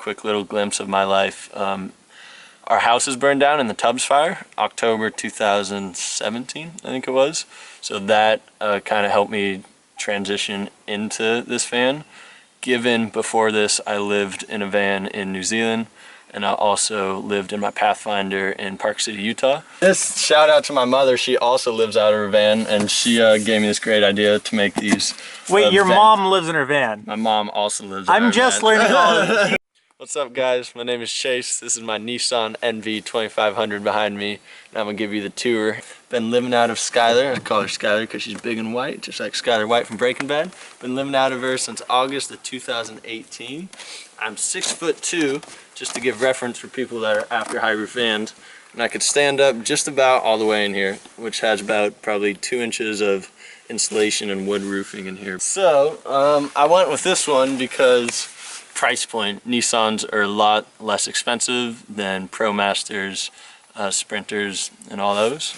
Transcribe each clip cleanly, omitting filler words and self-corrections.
quick little glimpse of my life. Our house is burned down in the Tubbs fire, October 2017, I think it was. So that kind of helped me transition into this van. Given before this, I lived in a van in New Zealand, and I also lived in my Pathfinder in Park City, Utah. This shout out to my mother. She also lives out of her van, and she gave me this great idea to make these. Wait, your mom lives in her van? My mom also lives in her van. I'm just learning all of this. What's up, guys? My name is Chase. This is my Nissan NV2500 behind me, and I'm gonna give you the tour. Been living out of Skylar. I call her Skylar because she's big and white, just like Skylar White from Breaking Bad. Been living out of her since August of 2018. I'm 6'2", just to give reference for people that are after high roof vans, and I could stand up just about all the way in here, which has about probably 2 inches of insulation and wood roofing in here. So I went with this one because price point, Nissans are a lot less expensive than ProMasters, Sprinters, and all those.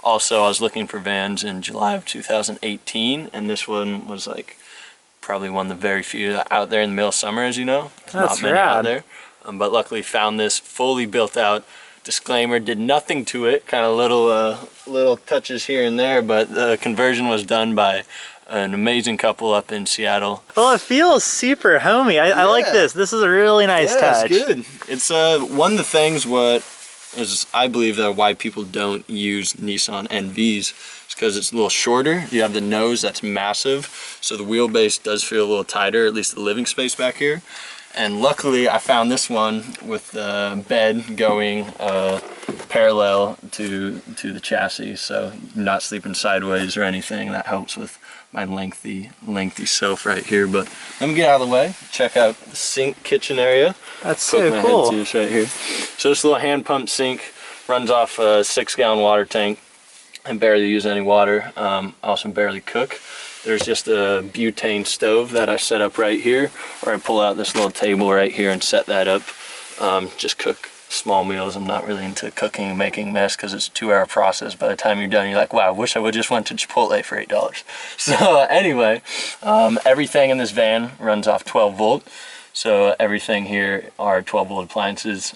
Also, I was looking for vans in July of 2018, and this one was like probably one of the very few out there in the middle of summer, as you know. There's not many out there. But luckily found this fully built out. Disclaimer, did nothing to it, kind of little touches here and there, but the conversion was done by an amazing couple up in Seattle. Well, it feels super homey. I like this. This is a really nice touch. It's good. It's one of the things I believe that why people don't use Nissan NVs is because it's a little shorter. You have the nose that's massive, so the wheelbase does feel a little tighter, at least the living space back here. And luckily I found this one with the bed going parallel to the chassis, so you're not sleeping sideways or anything. That helps with my lengthy sofa right here. But let me get out of the way, check out the sink kitchen area. That's so cool. Head to this right here. So this little hand pump sink runs off a 6-gallon water tank. I barely use any water. I also barely cook. There's just a butane stove that I set up right here, or I pull out this little table right here and set that up. Just cook small meals. I'm not really into cooking and making mess because it's a 2-hour process. By the time you're done, you're like, wow, I wish I would just went to Chipotle for $8. So anyway, everything in this van runs off 12 volt. So everything here are 12 volt appliances.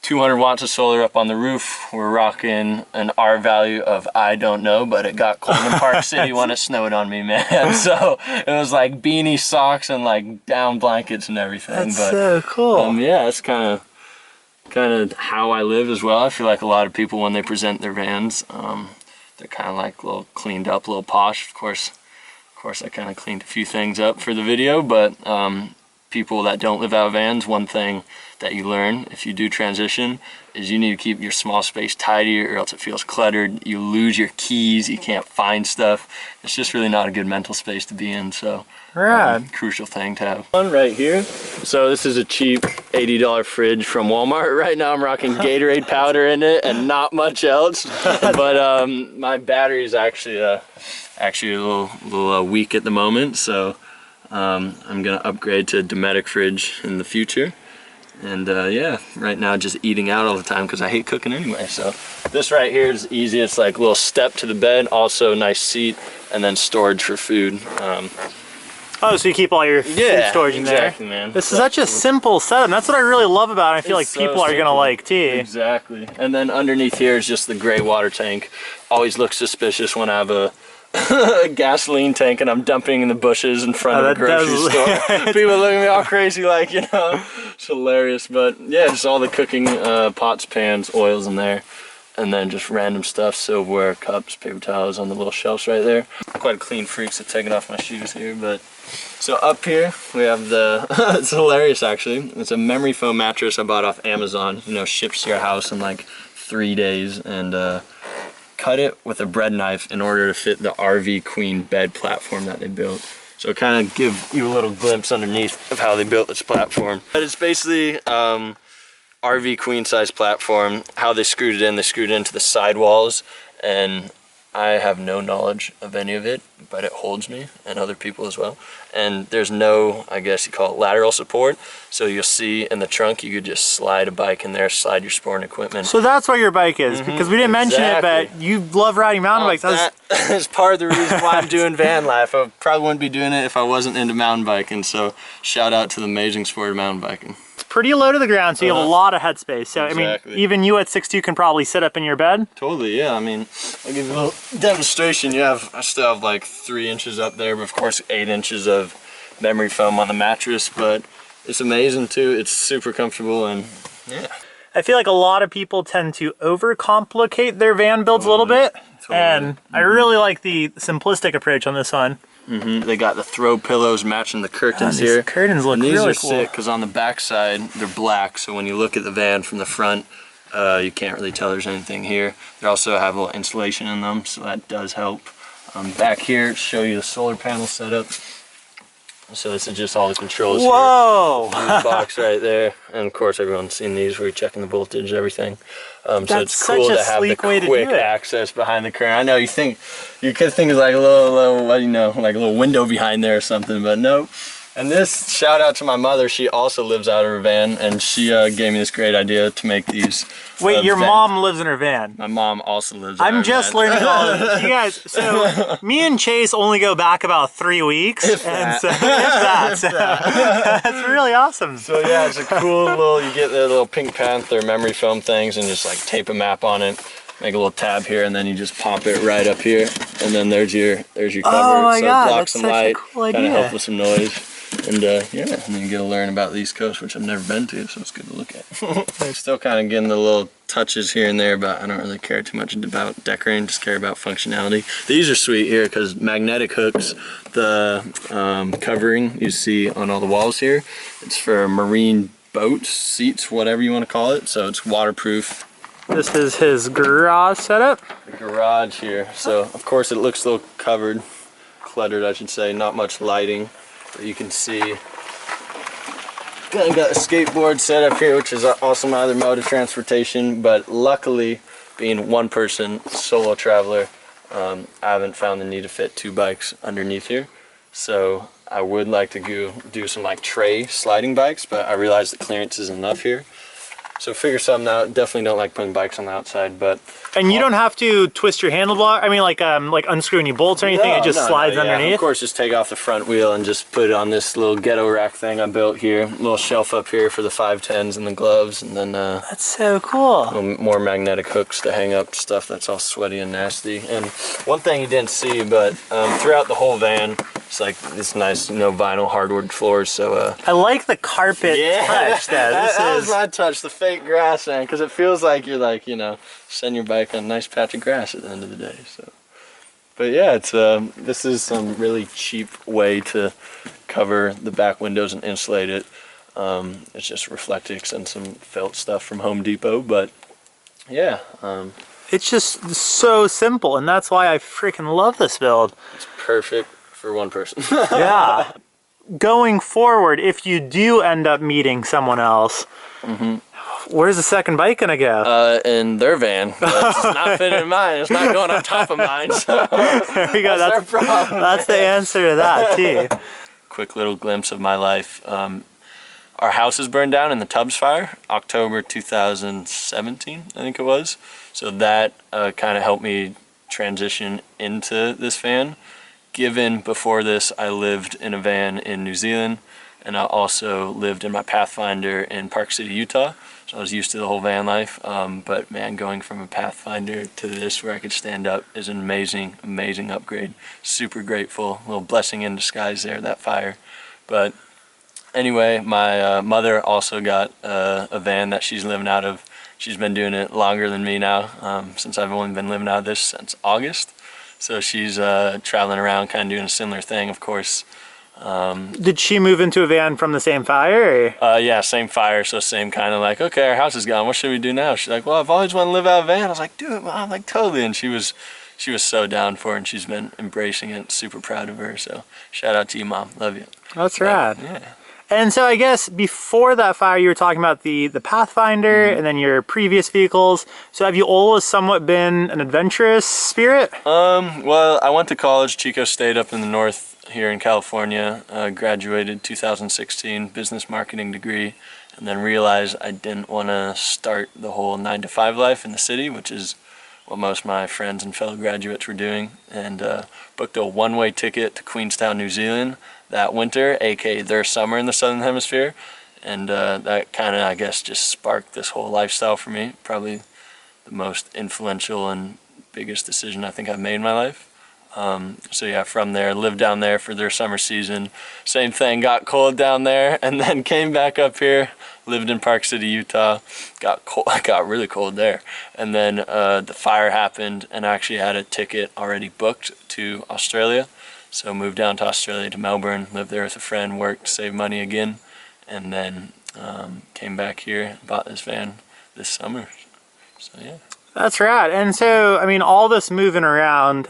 200 watts of solar up on the roof. We're rocking an R value of I don't know, but it got cold in Park City when it snowed on me, man. So it was like beanie socks and like down blankets and everything. That's so cool. Yeah, it's kind of how I live as well. I feel like a lot of people when they present their vans, they're kind of like a little cleaned up, a little posh. Of course, I kind of cleaned a few things up for the video, but people that don't live out of vans, one thing that you learn if you do transition is you need to keep your small space tidy or else it feels cluttered. You lose your keys, you can't find stuff. It's just really not a good mental space to be in, so crucial thing to have. One right here. So this is a cheap $80 fridge from Walmart. Right now I'm rocking Gatorade powder in it and not much else. But my battery is actually a little weak at the moment, so I'm gonna upgrade to a Dometic fridge in the future. And yeah, right now just eating out all the time because I hate cooking anyway. So this right here is easy. It's like a little step to the bed, also a nice seat, and then storage for food. Oh, so you keep all your food storage in there? Exactly, man. This is such a simple setup. That's what I really love about it. I feel like people are gonna like too. Exactly. And then underneath here is just the gray water tank. Always looks suspicious when I have a gasoline tank and I'm dumping in the bushes in front of a grocery store. People look at me all crazy like, you know, it's hilarious. But yeah, just all the cooking pots, pans, oils in there, and then just random stuff, silverware, cups, paper towels on the little shelves right there. Quite a clean freak, so taking off my shoes here. But so up here we have the it's hilarious actually. It's a memory foam mattress I bought off Amazon, you know, ships to your house in like 3 days, and cut it with a bread knife in order to fit the RV Queen bed platform that they built. So kind of give you a little glimpse underneath of how they built this platform. But it's basically RV Queen size platform. How they screwed it in, they screwed it into the sidewalls, and I have no knowledge of any of it, but it holds me and other people as well. And there's no, I guess you call it lateral support. So you'll see in the trunk, you could just slide a bike in there, slide your sport and equipment. So that's what your bike is, because we didn't mention it, but you love riding mountain bikes. That is part of the reason why I'm doing van life. I probably wouldn't be doing it if I wasn't into mountain biking. So shout out to the amazing sport of mountain biking. It's pretty low to the ground, so you have a lot of headspace. So I mean, even you at 6'2" can probably sit up in your bed. Totally, yeah. I mean, I'll give you a little demonstration. I still have like 3 inches up there, but of course 8 inches of memory foam on the mattress. But it's amazing too. It's super comfortable, and yeah. I feel like a lot of people tend to overcomplicate their van builds a little bit, and I really like the simplistic approach on this one. They got the throw pillows matching the curtains here. These curtains look really cool. These are sick because on the back side they're black, so when you look at the van from the front, you can't really tell there's anything here. They also have a little insulation in them, so that does help. Back here, show you the solar panel setup. So this is just all the controls. Whoa! Here. This box right there, and of course everyone's seen these where you're checking the voltage and everything. So it's cool to have the quick access behind the curtain. I know you could think of like a little, like a little window behind there or something, but no. And this, shout out to my mother, she also lives out of her van, and she gave me this great idea to make these. Wait, your mom lives in her van? My mom also lives in her van. I'm just learning all of this. You guys, so me and Chase only go back about 3 weeks. That's really awesome. So yeah, it's a cool little, you get the little Pink Panther memory foam things and just like tape a map on it. Make a little tab here, and then you just pop it right up here, and then there's your cover. Oh my God, it blocks some light, cool idea. kind of help with some noise. And yeah, and then you get to learn about the East Coast, which I've never been to, so it's good to look at. Still kind of getting the little touches here and there, but I don't really care too much about decorating, just care about functionality. These are sweet here because magnetic hooks, the covering you see on all the walls here, it's for marine boats, seats, whatever you want to call it, so it's waterproof. This is his garage setup. The garage here, so of course it looks a little cluttered I should say, not much lighting. But you can see, got a skateboard set up here, which is also my other mode of transportation, but luckily, being one person, solo traveler, I haven't found the need to fit 2 bikes underneath here. So I would like to do some like tray sliding bikes, but I realize the clearance isn't enough here. So figure something out. Definitely don't like putting bikes on the outside, but. And you don't have to twist your handlebar. I mean, like unscrew any bolts or anything. It just slides underneath. Yeah. Of course, just take off the front wheel and just put it on this little ghetto rack thing I built here. Little shelf up here for the 510s and the gloves, and then. That's so cool. More magnetic hooks to hang up stuff that's all sweaty and nasty. And one thing you didn't see, but throughout the whole van, it's like this nice, vinyl hardwood floors. So. I like the carpet touch. That was my touch. The fake grass, man, because it feels like you're like send your bike on a nice patch of grass at the end of the day. So but yeah, it's this is some really cheap way to cover the back windows and insulate it. It's just Reflectix and some felt stuff from Home Depot, but yeah, it's just so simple, and that's why I freaking love this build. It's perfect for one person. Yeah. Going forward, if you do end up meeting someone else, where's the second bike gonna go? In their van. But it's not fitting in mine. It's not going on top of mine. So there we go. That's their problem. That's the answer to that too. Quick little glimpse of my life. Our house is burned down in the Tubbs fire, October 2017, I think it was. So that kind of helped me transition into this van. Given before this, I lived in a van in New Zealand, and I also lived in my Pathfinder in Park City, Utah. So I was used to the whole van life. But man, going from a Pathfinder to this where I could stand up is an amazing, amazing upgrade. Super grateful. A little blessing in disguise there, that fire. But anyway, my mother also got a van that she's living out of. She's been doing it longer than me now, since I've only been living out of this since August. So she's traveling around, kind of doing a similar thing, of course. Did she move into a van from the same fire? Or? Yeah, same fire, so same kind of like, okay, our house is gone. What should we do now? She's like, well, I've always wanted to live out of a van. I was like, do it, Mom. Like, totally. And she was so down for it, and she's been embracing it. Super proud of her. So shout out to you, Mom. Love you. That's rad. Yeah. And so I guess before that fire, you were talking about the Pathfinder and then your previous vehicles. So have you always somewhat been an adventurous spirit? Well, I went to college, Chico State up in the north here in California. Graduated 2016, business marketing degree, and then realized I didn't want to start the whole 9-to-5 life in the city, which is what most of my friends and fellow graduates were doing, and booked a one-way ticket to Queenstown, New Zealand that winter, aka their summer in the Southern Hemisphere, and that kind of, I guess, just sparked this whole lifestyle for me. Probably the most influential and biggest decision I think I've made in my life. So yeah, from there, lived down there for their summer season. Same thing, got cold down there, and then came back up here. Lived in Park City, Utah. Got cold, got really cold there, and then the fire happened, and I actually had a ticket already booked to Australia. So moved down to Australia, to Melbourne, lived there with a friend, worked, saved money again, and then came back here, bought this van this summer. So yeah. That's right. And so, I mean, all this moving around,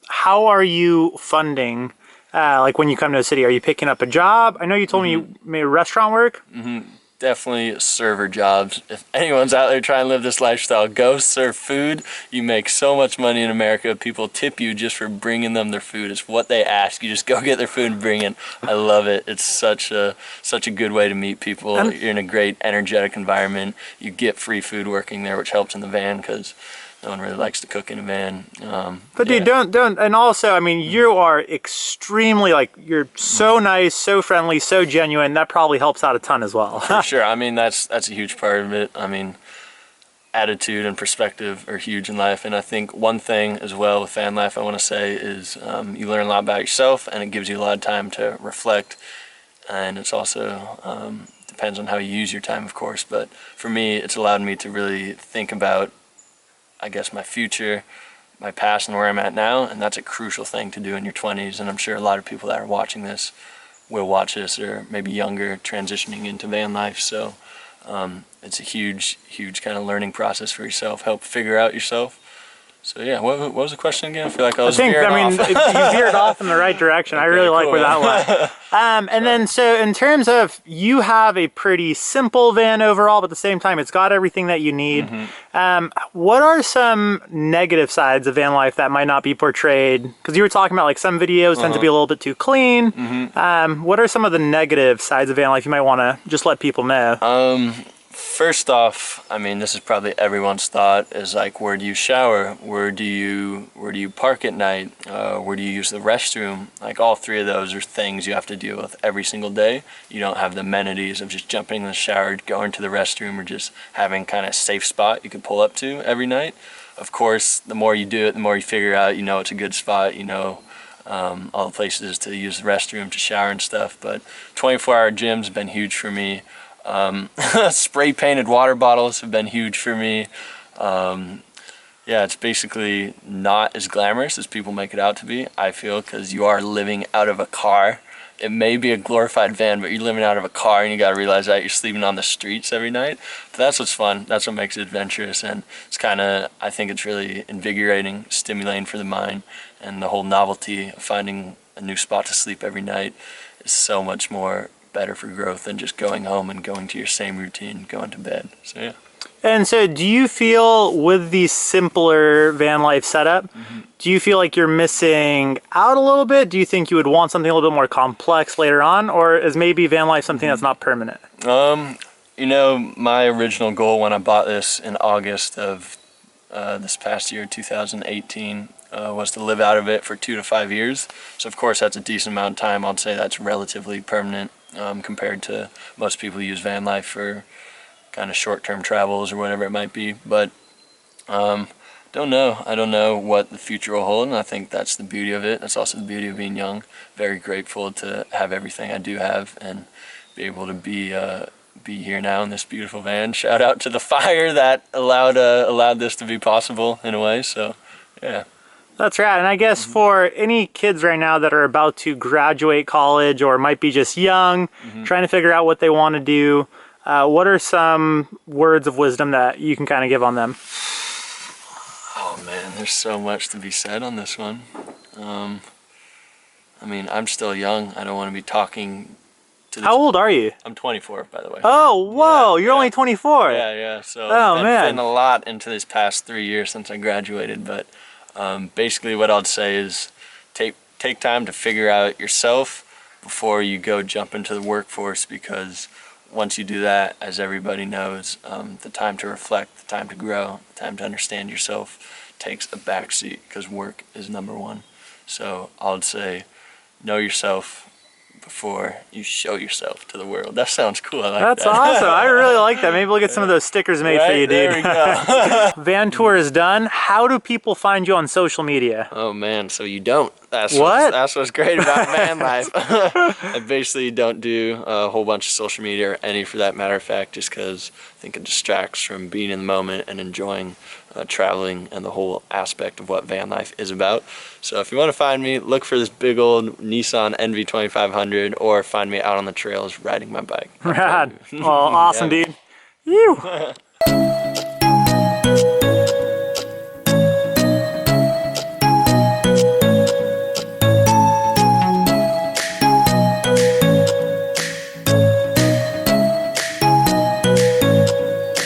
how are you funding? Like when you come to a city, are you picking up a job? I know you told me you made restaurant work. Definitely server jobs. If anyone's out there trying to live this lifestyle, go serve food. You make so much money in America. People tip you just for bringing them their food. It's what they ask. You just go get their food and bring it. I love it. It's such a good way to meet people. You're in a great energetic environment. You get free food working there, which helps in the van because no one really likes to cook in a van. But dude, don't, and also, I mean, you are extremely, like, you're so nice, so friendly, so genuine. That probably helps out a ton as well. For sure. I mean, that's a huge part of it. I mean, attitude and perspective are huge in life, and I think one thing as well with van life I want to say is you learn a lot about yourself, and it gives you a lot of time to reflect, and it's also depends on how you use your time, of course, but for me, it's allowed me to really think about, I guess, my future, my past, and where I'm at now, and that's a crucial thing to do in your 20s, and I'm sure a lot of people that are watching this will watch this, or maybe younger, transitioning into van life, so it's a huge kind of learning process for yourself, help figure out yourself. So yeah, what was the question again? I feel like I was veering off. You veered off in the right direction. Okay, I really like where that went. And then, so in terms of, you have a pretty simple van overall, but at the same time, it's got everything that you need. What are some negative sides of van life that might not be portrayed? Because you were talking about, like, some videos tend to be a little bit too clean. What are some of the negative sides of van life you might want to just let people know? First off, I mean, this is probably everyone's thought, is like, where do you shower? Where do you park at night? Where do you use the restroom? Like, all three of those are things you have to deal with every single day. You don't have the amenities of just jumping in the shower, going to the restroom, or just having kind of a safe spot you can pull up to every night. Of course, the more you do it, the more you figure out, you know, it's a good spot, you know, all the places to use the restroom, to shower and stuff. But 24-hour gyms have been huge for me. Spray painted water bottles have been huge for me. Yeah, it's basically not as glamorous as people make it out to be, I feel, because you are living out of a car. It may be a glorified van, but you're living out of a car, and you got to realize that you're sleeping on the streets every night. But that's what's fun. That's what makes it adventurous, and it's kind of, I think it's really invigorating, stimulating for the mind, and the whole novelty of finding a new spot to sleep every night is so much more better for growth than just going home and going to your same routine, going to bed. So yeah. And so, do you feel with the simpler van life setup, do you feel like you're missing out a little bit? Do you think you would want something a little bit more complex later on, or is maybe van life something that's not permanent? You know, my original goal when I bought this in August of this past year, 2018, was to live out of it for 2 to 5 years. So of course that's a decent amount of time. I'd say that's relatively permanent compared to most people who use van life for kind of short-term travels or whatever it might be. But don't know. I don't know what the future will hold, and I think that's the beauty of it. That's also the beauty of being young. Very grateful to have everything I do have and be able to be here now in this beautiful van. Shout out to the fire that allowed this to be possible in a way. So yeah. That's right. And I guess for any kids right now that are about to graduate college or might be just young, trying to figure out what they want to do, what are some words of wisdom that you can kind of give on them? Oh man, there's so much to be said on this one. I mean, I'm still young. I don't want to be talking How old are you? I'm 24, by the way. Oh, whoa, you're only 24. Yeah. So oh, I've been a lot into this past 3 years since I graduated, but basically what I'd say is take time to figure out yourself before you go jump into the workforce, because once you do that, as everybody knows, the time to reflect, the time to grow, the time to understand yourself takes a backseat, because work is number one. So I would say know yourself before you show yourself to the world. That sounds cool. I like That's that. awesome. I really like that. Maybe we'll get some of those stickers made for you, dude. There we go. Van tour is done. How do people find you on social media? Oh man, so you don't. That's what's great about van life. I basically don't do a whole bunch of social media, or any for that matter of fact, just because I think it distracts from being in the moment and enjoying traveling and the whole aspect of what van life is about. So if you want to find me, look for this big old Nissan NV2500, or find me out on the trails riding my bike. Rad. Well, awesome, dude. You.